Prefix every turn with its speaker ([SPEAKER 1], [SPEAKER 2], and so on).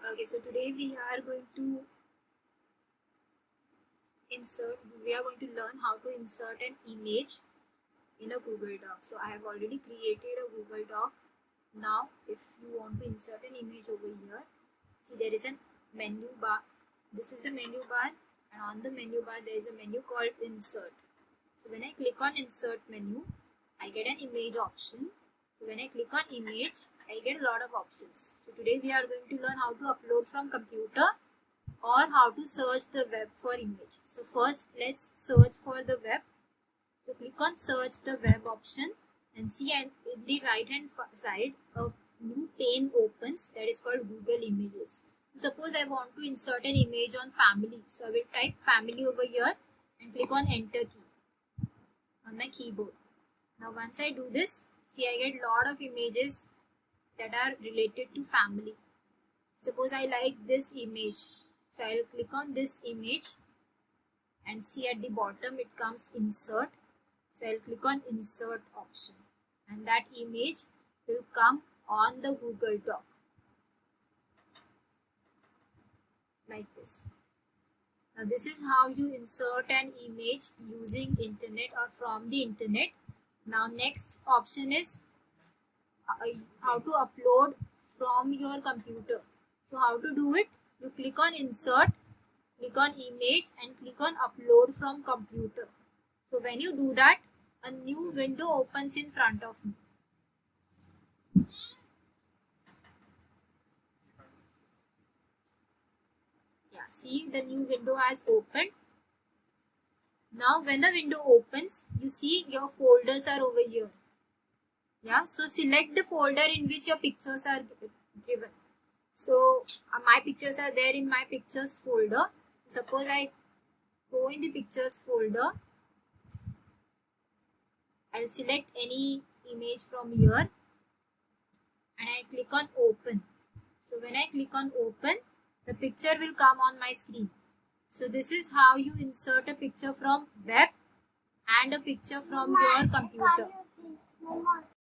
[SPEAKER 1] Okay, so today we are going to learn how to insert an image in a Google Doc. So I have already created a Google Doc. Now, if you want to insert an image over here, see there is a menu bar. This is the menu bar, and on the menu bar there is a menu called Insert. So when I click on Insert menu, I get an image option. So when I click on image, I get a lot of options. So today we are going to learn how to upload from computer or how to search the web for image. So first let's search for the web. So click on search the web option and see in the right hand side a new pane opens that is called Google Images. Suppose I want to insert an image on family. So I will type family over here and click on enter key on my keyboard. Now once I do this, see I get lot of images that are related to family. Suppose I like this image. So I will click on this image and see at the bottom it comes insert. So I will click on insert option and that image will come on the Google Doc like this. Now this is how you insert an image using internet or from the internet. Now next option is how to upload from your computer. So how to do it? You click on insert, click on image and click on upload from computer. So when you do that, a new window opens in front of me. Yeah, see the new window has opened. Now when the window opens, you see your folders are over here. Yeah, so select the folder in which your pictures are given. So my pictures are there in my pictures folder. Suppose I go in the pictures folder. I'll select any image from here and I click on open. So when I click on open, the picture will come on my screen. So this is how you insert a picture from web and a picture from your computer.